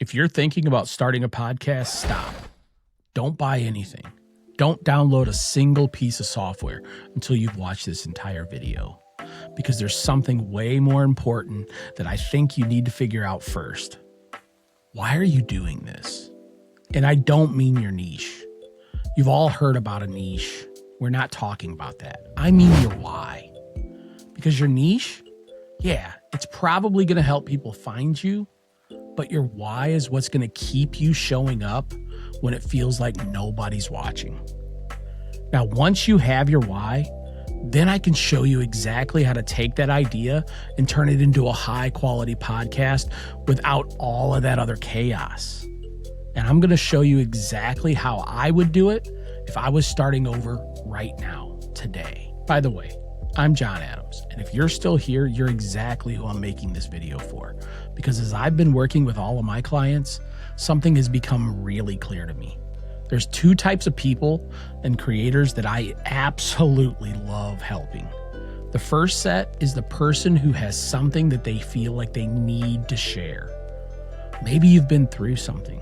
If you're thinking about starting a podcast, stop. Don't buy anything. Don't download a single piece of software until you've watched this entire video, because there's something way more important that I think you need to figure out first. Why are you doing this? And I don't mean your niche. You've all heard about a niche. We're not talking about that. I mean your why. Because your niche, yeah, it's probably going to help people find you, but your why is what's going to keep you showing up when it feels like nobody's watching. Now, once you have your why, then I can show you exactly how to take that idea and turn it into a high quality podcast without all of that other chaos. And I'm going to show you exactly how I would do it if I was starting over right now, today. By the way, I'm John Adams, and if you're still here, you're exactly who I'm making this video for. Because as I've been working with all of my clients, something has become really clear to me. There's two types of people and creators that I absolutely love helping. The first set is the person who has something that they feel like they need to share. Maybe you've been through something.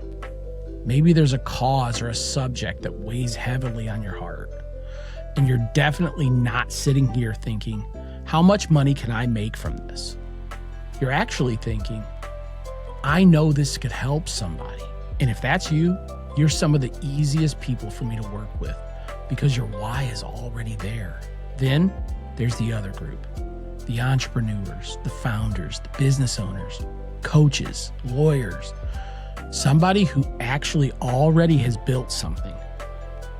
Maybe there's a cause or a subject that weighs heavily on your heart. And you're definitely not sitting here thinking, how much money can I make from this? You're actually thinking, I know this could help somebody. And if that's you, you're some of the easiest people for me to work with because your why is already there. Then there's the other group, the entrepreneurs, the founders, the business owners, coaches, lawyers, somebody who actually already has built something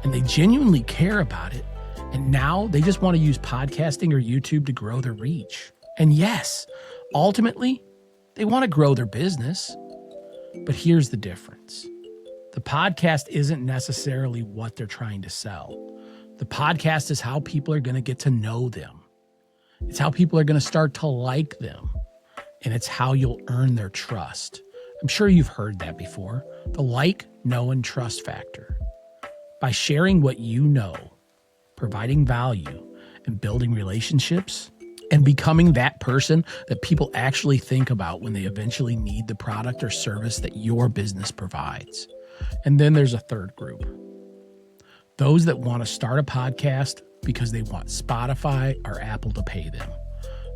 and they genuinely care about it. And now they just want to use podcasting or YouTube to grow their reach. And yes, ultimately, they want to grow their business. But here's the difference. The podcast isn't necessarily what they're trying to sell. The podcast is how people are going to get to know them. It's how people are going to start to like them. And it's how you'll earn their trust. I'm sure you've heard that before. The like, know, and trust factor. By sharing what you know, providing value, and building relationships, and becoming that person that people actually think about when they eventually need the product or service that your business provides. And then there's a third group. Those that want to start a podcast because they want Spotify or Apple to pay them.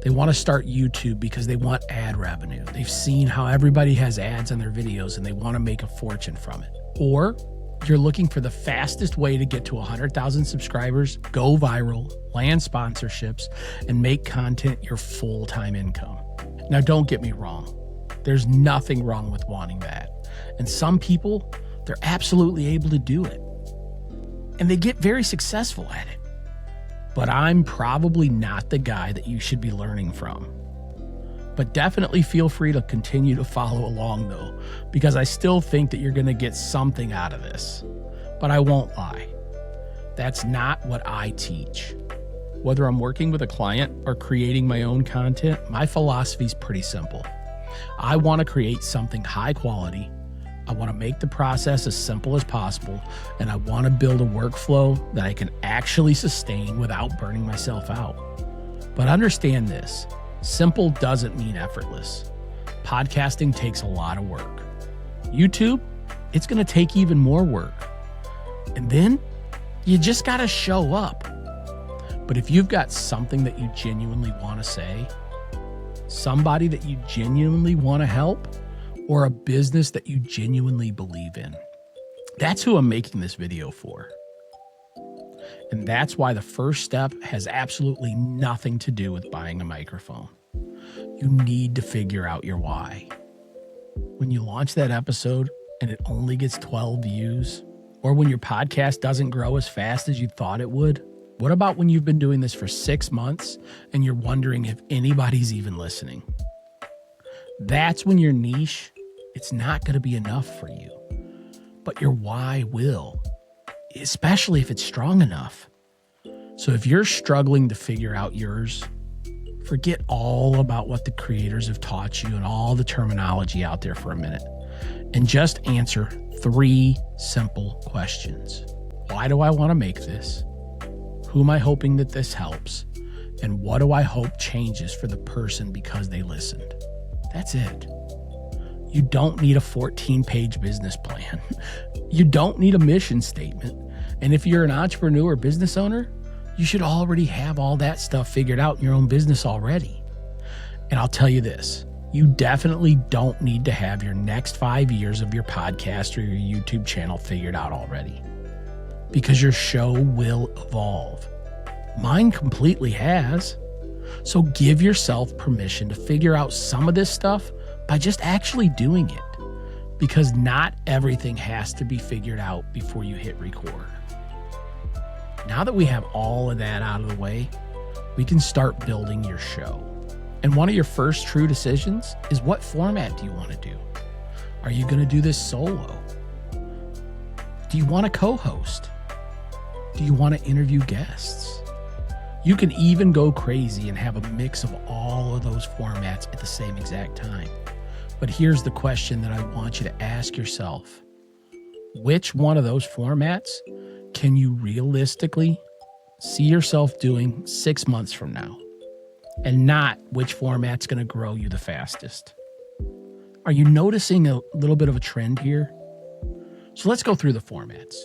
They want to start YouTube because they want ad revenue. They've seen how everybody has ads on their videos and they want to make a fortune from it. Or you're looking for the fastest way to get to 100,000 subscribers, go viral, land sponsorships, and make content your full-time income. Now, don't get me wrong. There's nothing wrong with wanting that. And some people, they're absolutely able to do it. And they get very successful at it. But I'm probably not the guy that you should be learning from. But definitely feel free to continue to follow along though, because I still think that you're going to get something out of this. But I won't lie. That's not what I teach. Whether I'm working with a client or creating my own content, my philosophy is pretty simple. I want to create something high quality. I want to make the process as simple as possible, and I want to build a workflow that I can actually sustain without burning myself out. But understand this. Simple doesn't mean effortless. Podcasting takes a lot of work. YouTube, it's going to take even more work. And then you just got to show up. But if you've got something that you genuinely want to say, somebody that you genuinely want to help, or a business that you genuinely believe in, that's who I'm making this video for. And that's why the first step has absolutely nothing to do with buying a microphone. You need to figure out your why. When you launch that episode and it only gets 12 views, or when your podcast doesn't grow as fast as you thought it would, what about when you've been doing this for 6 months and you're wondering if anybody's even listening? That's when your niche, it's not going to be enough for you. But your why will, especially if it's strong enough. So if you're struggling to figure out yours, forget all about what the creators have taught you and all the terminology out there for a minute, and just answer 3 simple questions. Why do I want to make this? Who am I hoping that this helps? And what do I hope changes for the person because they listened? That's it. You don't need a 14-page business plan. You don't need a mission statement. And if you're an entrepreneur or business owner, you should already have all that stuff figured out in your own business already. And I'll tell you this, you definitely don't need to have your next 5 years of your podcast or your YouTube channel figured out already, because your show will evolve. Mine completely has. So give yourself permission to figure out some of this stuff by just actually doing it, because not everything has to be figured out before you hit record. Now that we have all of that out of the way, we can start building your show. And one of your first true decisions is, what format do you want to do? Are you going to do this solo? Do you want to co-host? Do you want to interview guests? You can even go crazy and have a mix of all of those formats at the same exact time. But here's the question that I want you to ask yourself. Which one of those formats can you realistically see yourself doing 6 months from now? And not which format's going to grow you the fastest. Are you noticing a little bit of a trend here? So let's go through the formats.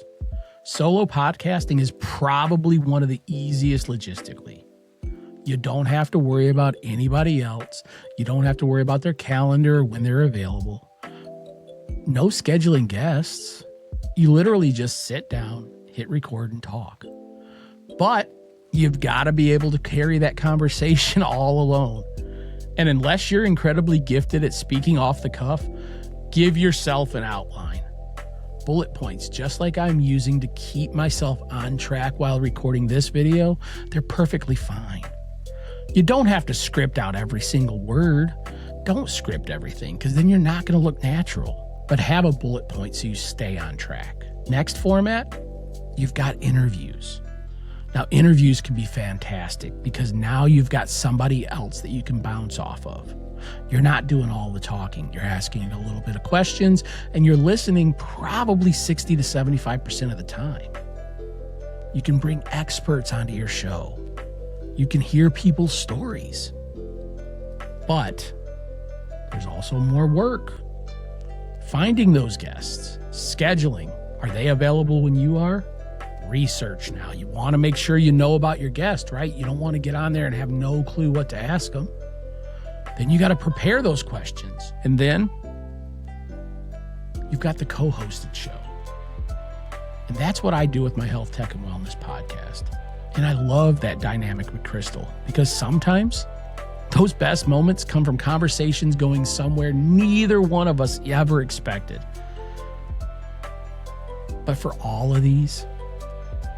Solo podcasting is probably one of the easiest logistically. You don't have to worry about anybody else. You don't have to worry about their calendar or when they're available. No scheduling guests. You literally just sit down, hit record, and talk. But you've got to be able to carry that conversation all alone. And unless you're incredibly gifted at speaking off the cuff, give yourself an outline. Bullet points, just like I'm using to keep myself on track while recording this video, they're perfectly fine. You don't have to script out every single word. Don't script everything, because then you're not going to look natural. But have a bullet point so you stay on track. Next format, you've got interviews. Now, interviews can be fantastic because now you've got somebody else that you can bounce off of. You're not doing all the talking. You're asking a little bit of questions, and you're listening probably 60 to 75% of the time. You can bring experts onto your show. You can hear people's stories. But there's also more work. Finding those guests, scheduling. Are they available when you are? Research now. You want to make sure you know about your guest, right? You don't want to get on there and have no clue what to ask them. Then you got to prepare those questions. And then you've got the co-hosted show. And that's what I do with my Health, Tech, and Wellness podcast. And I love that dynamic with Crystal, because sometimes those best moments come from conversations going somewhere neither one of us ever expected. But for all of these,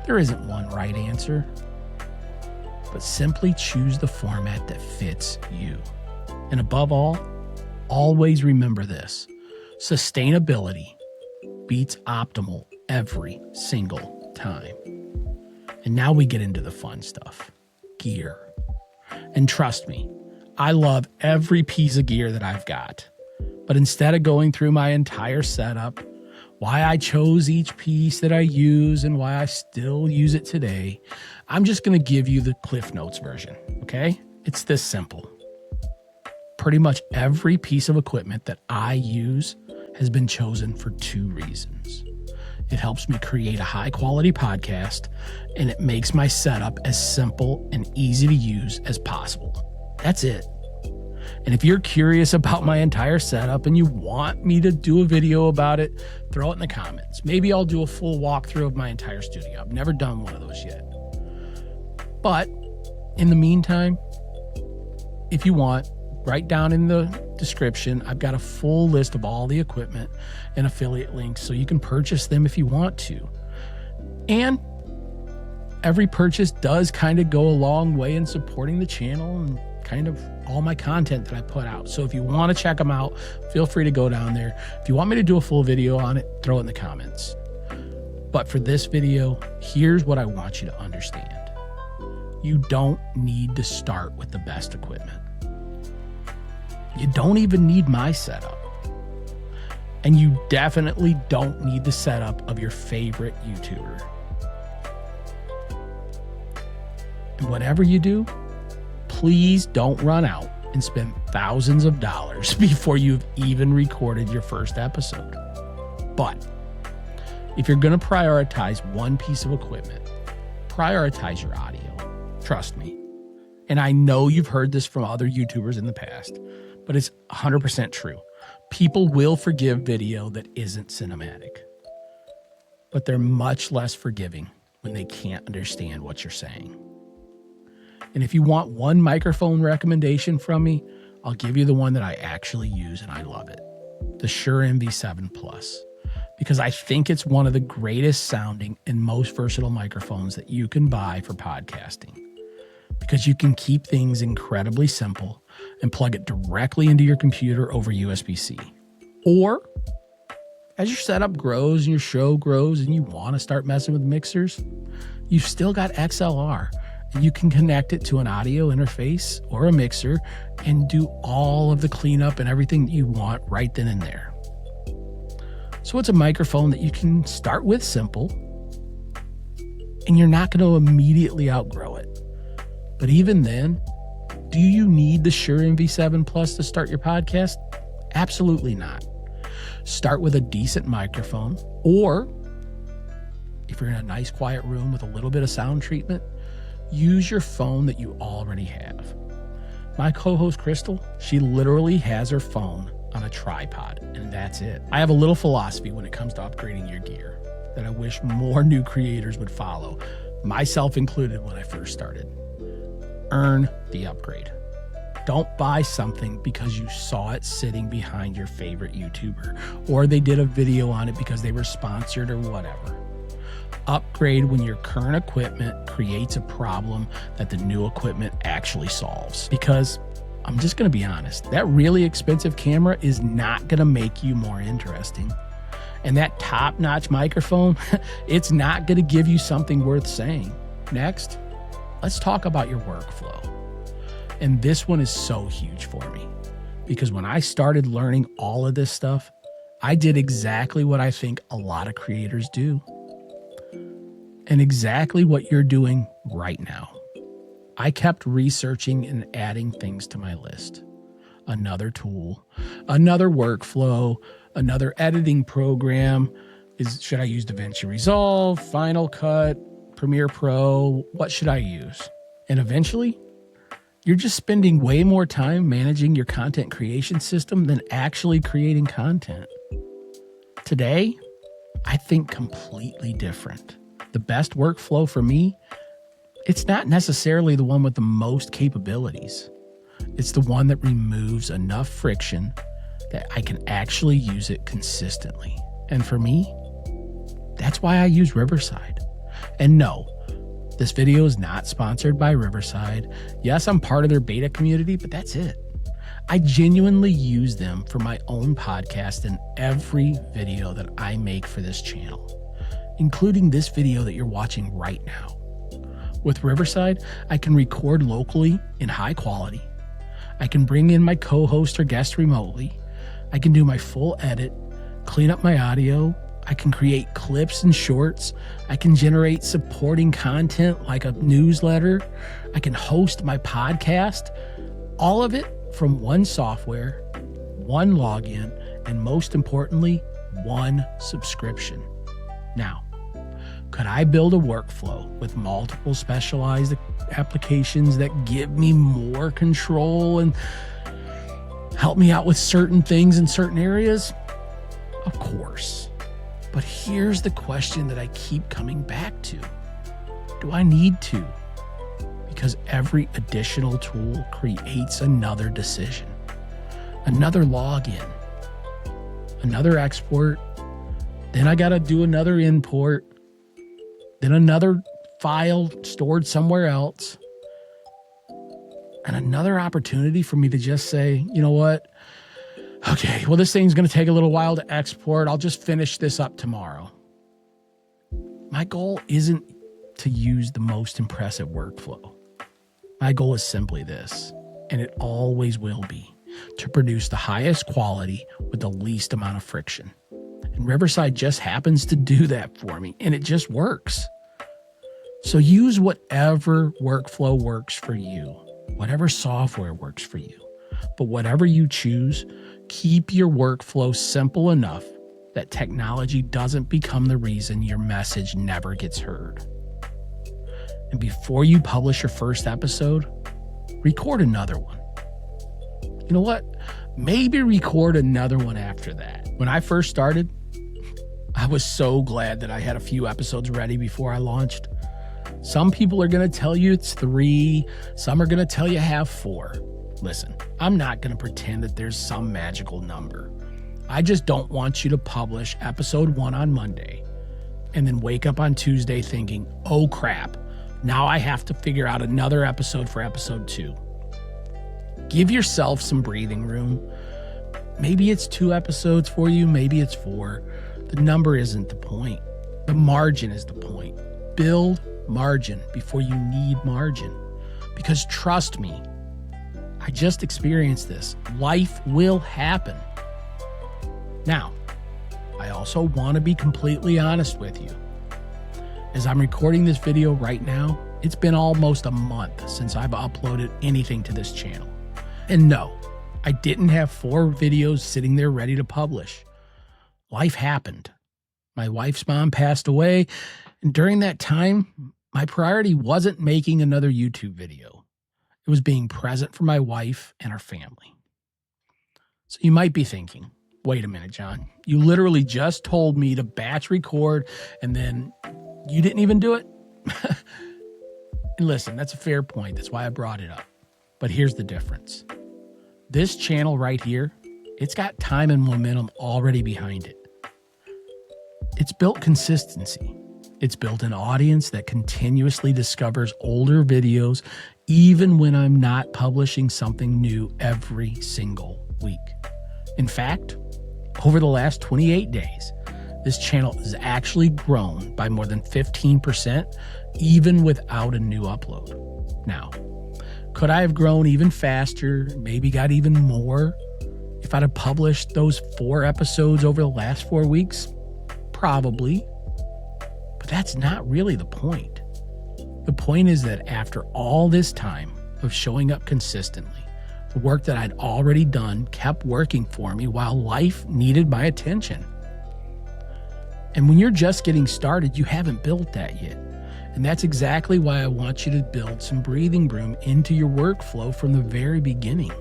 there isn't one right answer, but simply choose the format that fits you. And above all, always remember this: sustainability beats optimal every single time. And now we get into the fun stuff, gear. And trust me, I love every piece of gear that I've got. But instead of going through my entire setup, why I chose each piece that I use and why I still use it today, I'm just going to give you the Cliff Notes version, okay? It's this simple. Pretty much every piece of equipment that I use has been chosen for 2 reasons. It helps me create a high-quality podcast, and it makes my setup as simple and easy to use as possible. That's it. And if you're curious about my entire setup and you want me to do a video about it, throw it in the comments. Maybe I'll do a full walkthrough of my entire studio. I've never done one of those yet. But in the meantime, if you want, write down in the description, I've got a full list of all the equipment and affiliate links so you can purchase them if you want to. And every purchase does kind of go a long way in supporting the channel and kind of all my content that I put out. So if you want to check them out, feel free to go down there. If you want me to do a full video on it, throw it in the comments. But for this video, here's what I want you to understand. You don't need to start with the best equipment. You don't even need my setup. And you definitely don't need the setup of your favorite YouTuber. And whatever you do, please don't run out and spend thousands of dollars before you've even recorded your first episode. But if you're going to prioritize one piece of equipment, prioritize your audio. Trust me. And I know you've heard this from other YouTubers in the past, but it's 100% true. People will forgive video that isn't cinematic, but they're much less forgiving when they can't understand what you're saying. And if you want one microphone recommendation from me, I'll give you the one that I actually use and I love it. The Shure MV7 Plus. Because I think it's one of the greatest sounding and most versatile microphones that you can buy for podcasting. Because you can keep things incredibly simple and plug it directly into your computer over USB-C. Or, as your setup grows and your show grows and you want to start messing with mixers, you've still got XLR. And you can connect it to an audio interface or a mixer and do all of the cleanup and everything that you want right then and there. So it's a microphone that you can start with simple, and you're not going to immediately outgrow it. But even then, do you need the Shure MV7 Plus to start your podcast? Absolutely not. Start with a decent microphone, or if you're in a nice quiet room with a little bit of sound treatment, use your phone that you already have. My co-host Crystal, she literally has her phone on a tripod, and that's it. I have a little philosophy when it comes to upgrading your gear that I wish more new creators would follow, myself included when I first started. Earn the upgrade. Don't buy something because you saw it sitting behind your favorite YouTuber, or they did a video on it because they were sponsored or whatever. Upgrade when your current equipment creates a problem that the new equipment actually solves. Because I'm just going to be honest, that really expensive camera is not going to make you more interesting. And that top-notch microphone, it's not going to give you something worth saying. Next, let's talk about your workflow. And this one is so huge for me, because when I started learning all of this stuff, I did exactly what I think a lot of creators do. And exactly what you're doing right now. I kept researching and adding things to my list. Another tool, another workflow, another editing program. Should I use DaVinci Resolve, Final Cut, Premiere Pro? What should I use? And eventually, you're just spending way more time managing your content creation system than actually creating content. Today, I think completely different. The best workflow for me, it's not necessarily the one with the most capabilities. It's the one that removes enough friction that I can actually use it consistently. And for me, that's why I use Riverside. And no, this video is not sponsored by Riverside. Yes, I'm part of their beta community, but that's it. I genuinely use them for my own podcast and every video that I make for this channel, including this video that you're watching right now. With Riverside, I can record locally in high quality. I can bring in my co-host or guest remotely. I can do my full edit, clean up my audio. I can create clips and shorts. I can generate supporting content like a newsletter. I can host my podcast. All of it from one software, one login, and most importantly, one subscription. Now, could I build a workflow with multiple specialized applications that give me more control and help me out with certain things in certain areas? Of course. But here's the question that I keep coming back to. Do I need to? Because every additional tool creates another decision, another login, another export. Then I got to do another import. Then another file stored somewhere else, and another opportunity for me to just say, you know what? Okay, well, this thing's going to take a little while to export. I'll just finish this up tomorrow. My goal isn't to use the most impressive workflow. My goal is simply this, and it always will be, to produce the highest quality with the least amount of friction. And Riverside just happens to do that for me, and it just works. So use whatever workflow works for you, whatever software works for you. But whatever you choose, keep your workflow simple enough that technology doesn't become the reason your message never gets heard. And before you publish your first episode, record another one. You know what? Maybe record another one after that. When I first started, I was so glad that I had a few episodes ready before I launched. Some people are going to tell you it's 3. Some are going to tell you have 4. Listen, I'm not going to pretend that there's some magical number. I just don't want you to publish episode 1 on Monday and then wake up on Tuesday thinking, oh crap, now I have to figure out another episode for episode 2. Give yourself some breathing room. Maybe it's 2 episodes for you, maybe it's 4. The number isn't the point. The margin is the point. Build margin before you need margin. Because trust me, I just experienced this. Life will happen. Now, I also want to be completely honest with you. As I'm recording this video right now, it's been almost a month since I've uploaded anything to this channel. And no, I didn't have 4 videos sitting there ready to publish. Life happened. My wife's mom passed away, and during that time, my priority wasn't making another YouTube video. It was being present for my wife and our family. So you might be thinking, wait a minute, John, you literally just told me to batch record and then you didn't even do it? And listen, that's a fair point. That's why I brought it up. But here's the difference. This channel right here, it's got time and momentum already behind it. It's built consistency. It's built an audience that continuously discovers older videos, even when I'm not publishing something new every single week. In fact, over the last 28 days, this channel has actually grown by more than 15%, even without a new upload. Now, could I have grown even faster, maybe got even more, if I'd have published those 4 episodes over the last 4 weeks? Probably. But that's not really the point. The point is that after all this time of showing up consistently, the work that I'd already done kept working for me while life needed my attention. And when you're just getting started, you haven't built that yet. And that's exactly why I want you to build some breathing room into your workflow from the very beginning.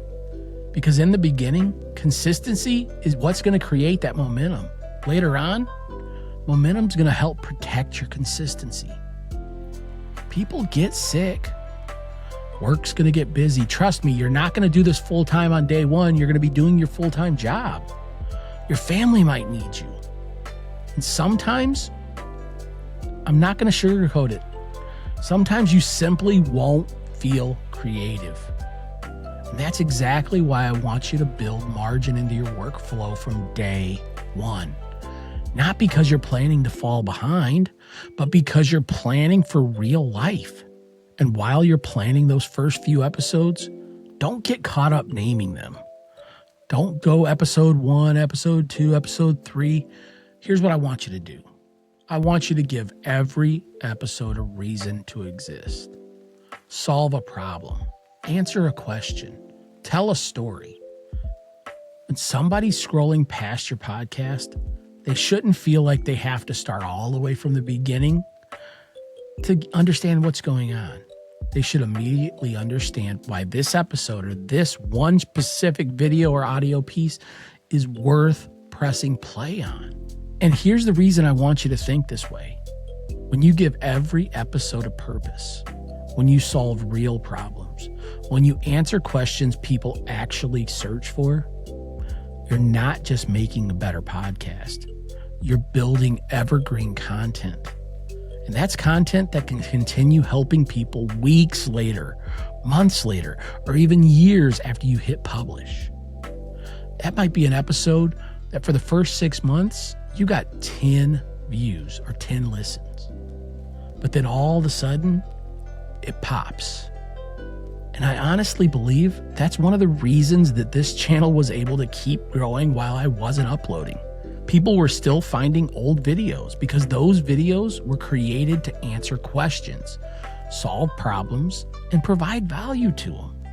Because in the beginning, consistency is what's going to create that momentum. Later on, momentum's going to help protect your consistency. People get sick. Work's going to get busy. Trust me, you're not going to do this full-time on day 1. You're going to be doing your full-time job. Your family might need you. And sometimes, I'm not going to sugarcoat it. Sometimes you simply won't feel creative. And that's exactly why I want you to build margin into your workflow from day 1. Not because you're planning to fall behind, but because you're planning for real life. And while you're planning those first few episodes, don't get caught up naming them. Don't go episode 1, episode 2, episode 3. Here's what I want you to do. I want you to give every episode a reason to exist. Solve a problem. Answer a question. Tell a story. When somebody's scrolling past your podcast, they shouldn't feel like they have to start all the way from the beginning to understand what's going on. They should immediately understand why this episode or this one specific video or audio piece is worth pressing play on. And here's the reason I want you to think this way. When you give every episode a purpose, when you solve real problems, when you answer questions people actually search for, you're not just making a better podcast. You're building evergreen content. And that's content that can continue helping people weeks later, months later, or even years after you hit publish. That might be an episode that for the first 6 months, you got 10 views or 10 listens. But then all of a sudden, it pops. And I honestly believe that's one of the reasons that this channel was able to keep growing while I wasn't uploading. People were still finding old videos because those videos were created to answer questions, solve problems, and provide value to them.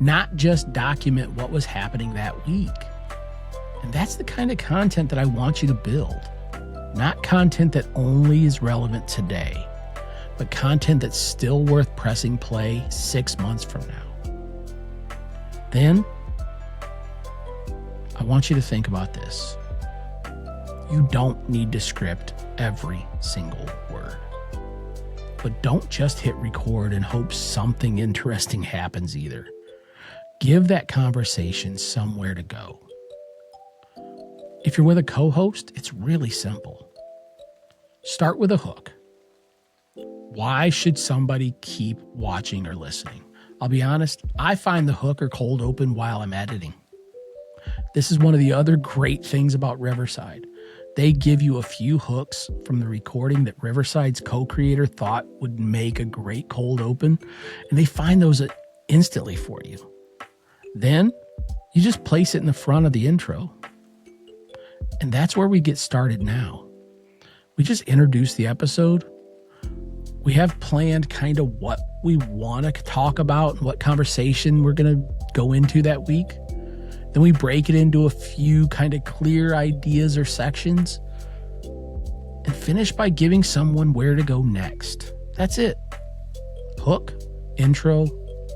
not just document what was happening that week. And that's the kind of content that I want you to build. Not content that only is relevant today, but content that's still worth pressing play 6 months from now. Then, I want you to think about this. You don't need to script every single word. But don't just hit record and hope something interesting happens either. Give that conversation somewhere to go. If you're with a co-host, it's really simple. Start with a hook. Why should somebody keep watching or listening? I'll be honest, I find the hook or cold open while I'm editing. This is one of the other great things about Riverside. They give you a few hooks from the recording that Riverside's co-creator thought would make a great cold open, and they find those instantly for you. Then you just place it in the front of the intro. And that's where we get started now. We just introduce the episode. We have planned kind of what we want to talk about, what conversation we're going to go into that week. Then we break it into a few kind of clear ideas or sections and finish by giving someone where to go next. That's it. Hook, intro,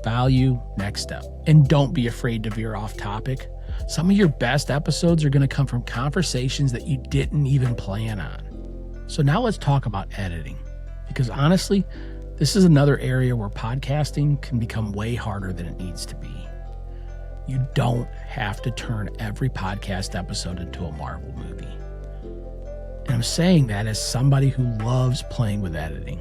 value, next step. And don't be afraid to veer off topic. Some of your best episodes are going to come from conversations that you didn't even plan on. So now let's talk about editing. Because honestly, this is another area where podcasting can become way harder than it needs to be. You don't have to turn every podcast episode into a Marvel movie. And I'm saying that as somebody who loves playing with editing.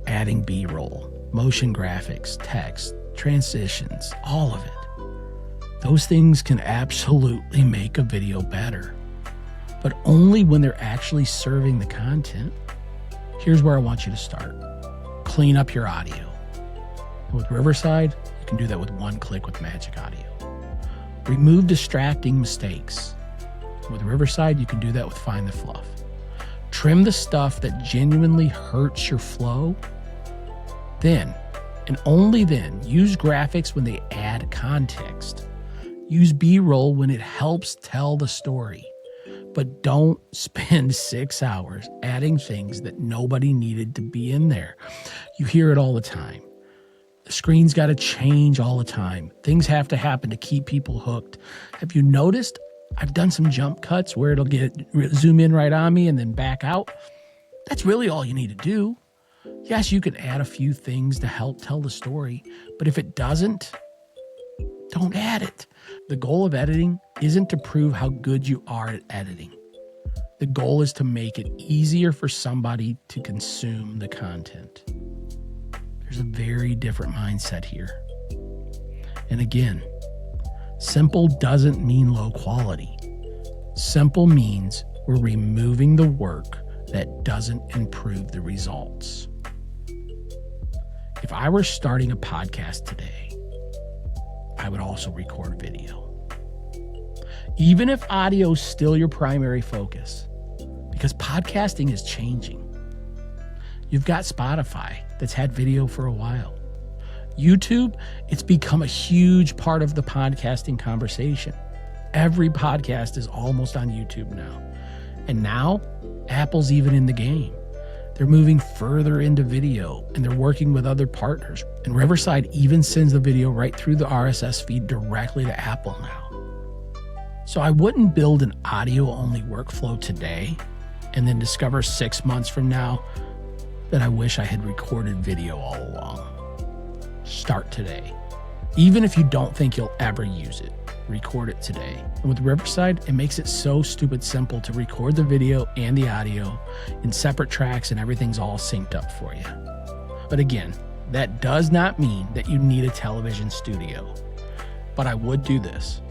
Adding B-roll, motion graphics, text, transitions, all of it. Those things can absolutely make a video better, but only when they're actually serving the content. Here's where I want you to start. Clean up your audio. And with Riverside, you can do that with one click with Magic Audio. Remove distracting mistakes. With Riverside, you can do that with Find the Fluff. Trim the stuff that genuinely hurts your flow. Then, and only then, use graphics when they add context. Use B-roll when it helps tell the story. But don't spend 6 hours adding things that nobody needed to be in there. You hear it all the time. The screen's got to change all the time. Things have to happen to keep people hooked. Have you noticed? I've done some jump cuts where it'll zoom in right on me and then back out. That's really all you need to do. Yes, you can add a few things to help tell the story, but if it doesn't, don't add it. The goal of editing isn't to prove how good you are at editing. The goal is to make it easier for somebody to consume the content. There's a very different mindset here. And again, simple doesn't mean low quality. Simple means we're removing the work that doesn't improve the results. If I were starting a podcast today, I would also record video. Even if audio is still your primary focus, because podcasting is changing. You've got Spotify that's had video for a while. YouTube, it's become a huge part of the podcasting conversation. Every podcast is almost on YouTube now. And now, Apple's even in the game. They're moving further into video, and they're working with other partners. And Riverside even sends the video right through the RSS feed directly to Apple now. So I wouldn't build an audio-only workflow today and then discover 6 months from now that I wish I had recorded video all along. Start today. Even if you don't think you'll ever use it, record it today. And with Riverside, it makes it so stupid simple to record the video and the audio in separate tracks, and everything's all synced up for you. But again, that does not mean that you need a television studio. But I would do this.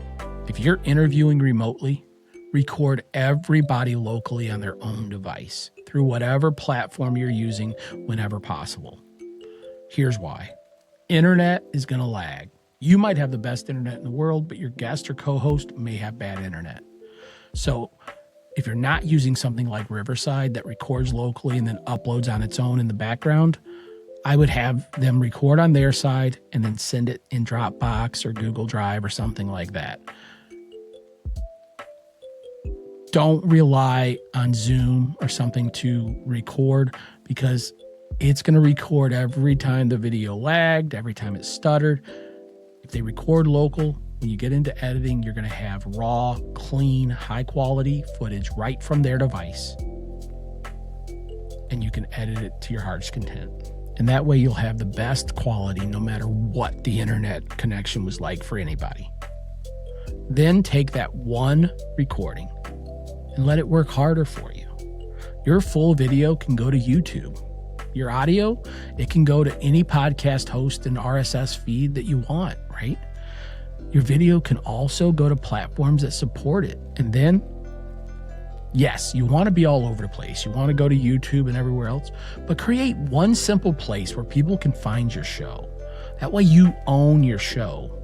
If you're interviewing remotely, record everybody locally on their own device through whatever platform you're using whenever possible. Here's why. Internet is going to lag. You might have the best internet in the world, but your guest or co-host may have bad internet. So if you're not using something like Riverside that records locally and then uploads on its own in the background, I would have them record on their side and then send it in Dropbox or Google Drive or something like that. Don't rely on Zoom or something to record, because it's going to record every time the video lagged, every time it stuttered. If they record local, when you get into editing, you're going to have raw, clean, high quality footage right from their device. And you can edit it to your heart's content. And that way you'll have the best quality no matter what the internet connection was like for anybody. Then take that one recording and let it work harder for you. Your full video can go to YouTube. Your audio, it can go to any podcast host and RSS feed that you want, right? Your video can also go to platforms that support it. And then, yes, you want to be all over the place. You want to go to YouTube and everywhere else, but create one simple place where people can find your show. That way you own your show.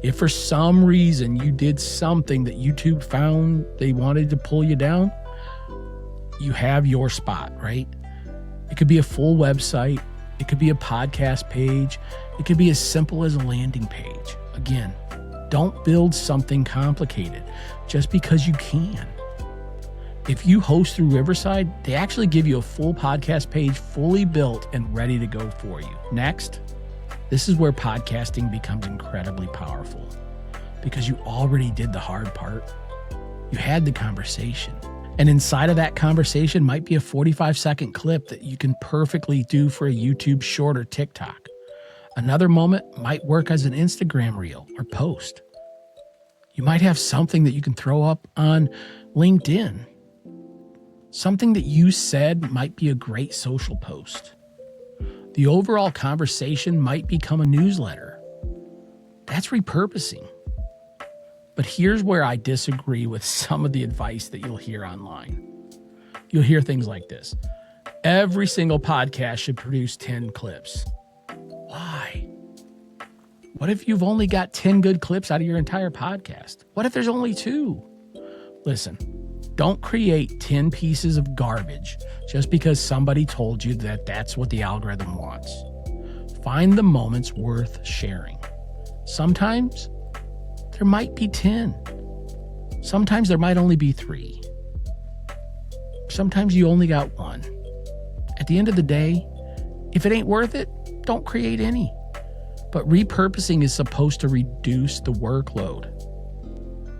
If for some reason you did something that YouTube found they wanted to pull you down, you have your spot, right? It could be a full website. It could be a podcast page. It could be as simple as a landing page. Again, don't build something complicated just because you can. If you host through Riverside, they actually give you a full podcast page fully built and ready to go for you. Next, this is where podcasting becomes incredibly powerful, because you already did the hard part. You had the conversation. And inside of that conversation might be a 45-second clip that you can perfectly do for a YouTube short or TikTok. Another moment might work as an Instagram reel or post. You might have something that you can throw up on LinkedIn. Something that you said might be a great social post. The overall conversation might become a newsletter. That's repurposing. But here's where I disagree with some of the advice that you'll hear online. You'll hear things like this. Every single podcast should produce 10 clips. Why? What if you've only got 10 good clips out of your entire podcast? What if there's only 2? Listen, don't create 10 pieces of garbage just because somebody told you that that's what the algorithm wants. Find the moments worth sharing. Sometimes there might be 10. Sometimes there might only be 3. Sometimes you only got 1. At the end of the day, if it ain't worth it, don't create any. But repurposing is supposed to reduce the workload.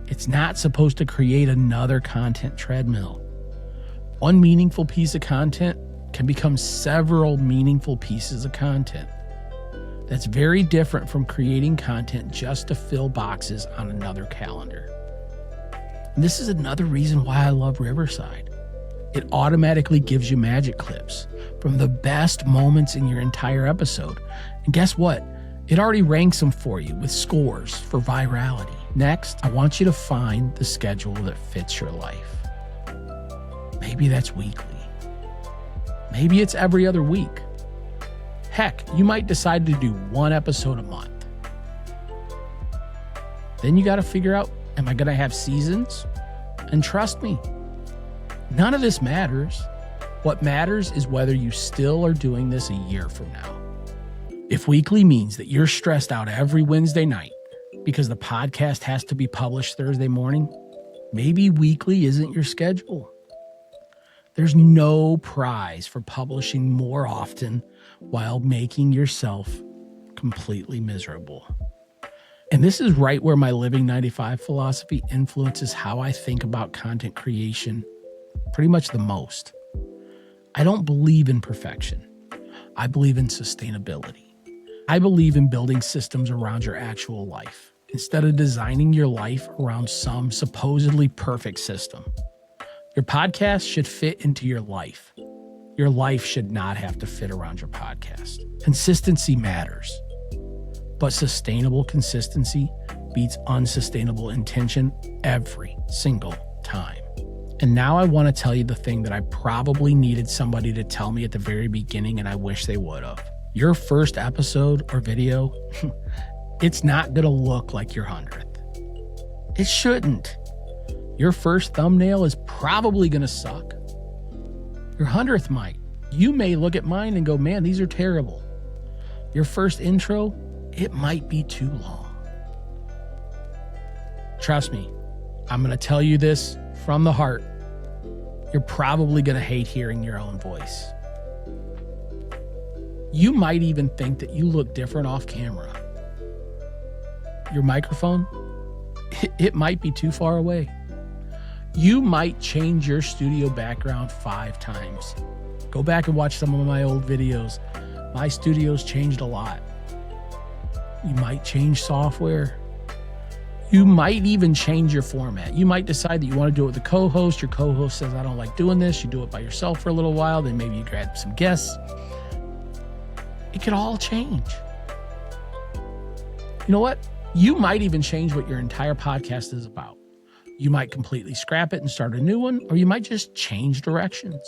It's not supposed to create another content treadmill. One meaningful piece of content can become several meaningful pieces of content. That's very different from creating content just to fill boxes on another calendar. And this is another reason why I love Riverside. It automatically gives you magic clips from the best moments in your entire episode. And guess what? It already ranks them for you with scores for virality. Next, I want you to find the schedule that fits your life. Maybe that's weekly. Maybe it's every other week. Heck, you might decide to do 1 episode a month. Then you got to figure out, am I going to have seasons? And trust me, none of this matters. What matters is whether you still are doing this a year from now. If weekly means that you're stressed out every Wednesday night because the podcast has to be published Thursday morning, maybe weekly isn't your schedule. There's no prize for publishing more often while making yourself completely miserable. And this is right where my Living 95 philosophy influences how I think about content creation pretty much the most. I don't believe in perfection. I believe in sustainability. I believe in building systems around your actual life instead of designing your life around some supposedly perfect system. Your podcast should fit into your life. Your life should not have to fit around your podcast. Consistency matters, but sustainable consistency beats unsustainable intention every single time. And now I want to tell you the thing that I probably needed somebody to tell me at the very beginning, and I wish they would have. Your first episode or video, it's not going to look like your 100th. It shouldn't. Your first thumbnail is probably going to suck. Your 100th might. You may look at mine and go, man, these are terrible. Your first intro, it might be too long. Trust me, I'm going to tell you this from the heart. You're probably going to hate hearing your own voice. You might even think that you look different off camera. Your microphone, it might be too far away. You might change your studio background 5 times. Go back and watch some of my old videos. My studio's changed a lot. You might change software. You might even change your format. You might decide that you want to do it with a co-host. Your co-host says, I don't like doing this. You do it by yourself for a little while. Then maybe you grab some guests. It could all change. You know what? You might even change what your entire podcast is about. You might completely scrap it and start a new one, or you might just change directions.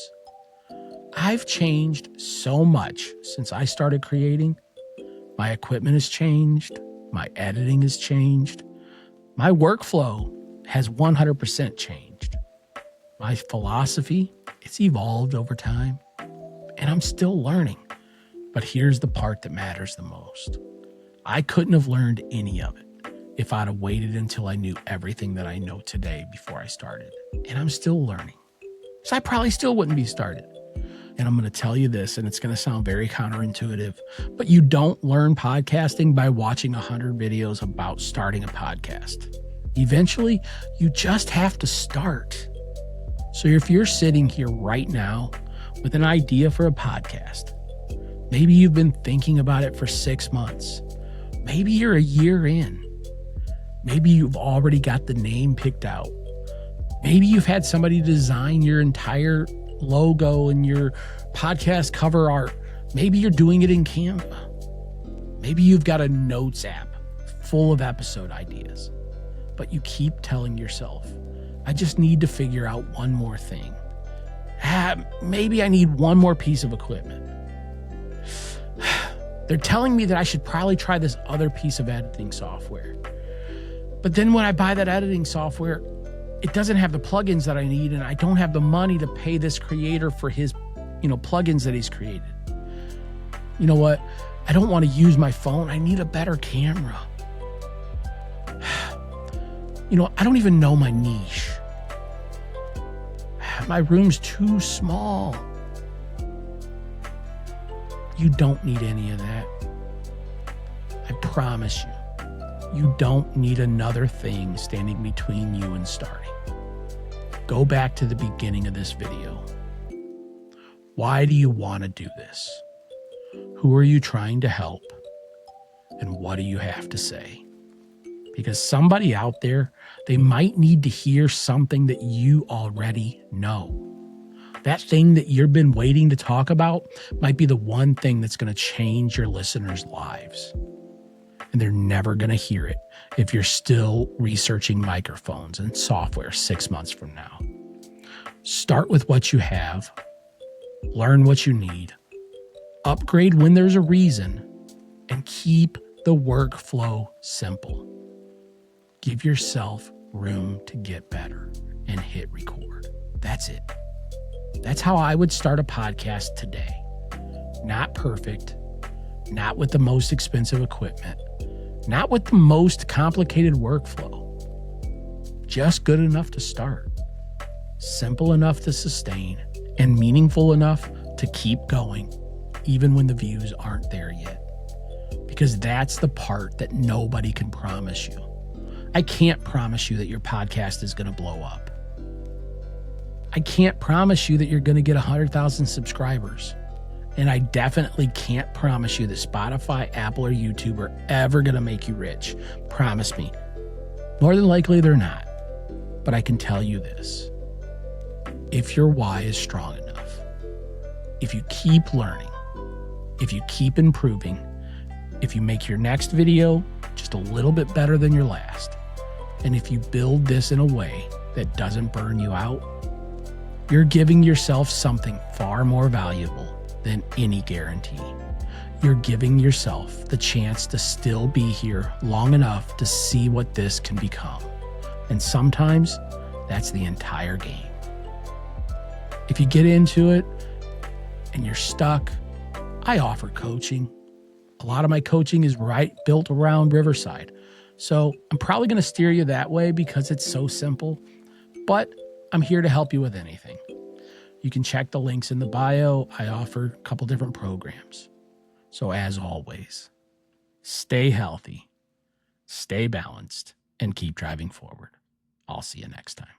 I've changed so much since I started creating. My equipment has changed. My editing has changed. My workflow has 100% changed. My philosophy, it's evolved over time, and I'm still learning. But here's the part that matters the most. I couldn't have learned any of it if I'd have waited until I knew everything that I know today before I started. And I'm still learning. So I probably still wouldn't be started. And I'm going to tell you this, and it's going to sound very counterintuitive, but you don't learn podcasting by watching 100 videos about starting a podcast. Eventually, you just have to start. So if you're sitting here right now with an idea for a podcast, maybe you've been thinking about it for 6 months. Maybe you're a year in. Maybe you've already got the name picked out. Maybe you've had somebody design your entire logo and your podcast cover art. Maybe you're doing it in Canva. Maybe you've got a notes app full of episode ideas. But you keep telling yourself, I just need to figure out one more thing. Maybe I need one more piece of equipment. They're telling me that I should probably try this other piece of editing software. But then when I buy that editing software, it doesn't have the plugins that I need, and I don't have the money to pay this creator for his, plugins that he's created. You know what? I don't want to use my phone. I need a better camera. I don't even know my niche. My room's too small. You don't need any of that. I promise you. You don't need another thing standing between you and starting. Go back to the beginning of this video. Why do you want to do this? Who are you trying to help? And what do you have to say? Because somebody out there, they might need to hear something that you already know. That thing that you've been waiting to talk about might be the one thing that's going to change your listeners' lives. And they're never going to hear it if you're still researching microphones and software 6 months from now. Start with what you have. Learn what you need. Upgrade when there's a reason. And keep the workflow simple. Give yourself room to get better and hit record. That's it. That's how I would start a podcast today. Not perfect. Not with the most expensive equipment. Not with the most complicated workflow. Just good enough to start. Simple enough to sustain. And meaningful enough to keep going, even when the views aren't there yet. Because that's the part that nobody can promise you. I can't promise you that your podcast is going to blow up. I can't promise you that you're going to get 100,000 subscribers. And I definitely can't promise you that Spotify, Apple, or YouTube are ever going to make you rich. Promise me. More than likely, they're not. But I can tell you this. If your why is strong enough, if you keep learning, if you keep improving, if you make your next video just a little bit better than your last, and if you build this in a way that doesn't burn you out, you're giving yourself something far more valuable than any guarantee. You're giving yourself the chance to still be here long enough to see what this can become. And sometimes that's the entire game. If you get into it and you're stuck, I offer coaching. A lot of my coaching is built around Riverside. So I'm probably going to steer you that way because it's so simple, but I'm here to help you with anything. You can check the links in the bio. I offer a couple different programs. So as always, stay healthy, stay balanced, and keep driving forward. I'll see you next time.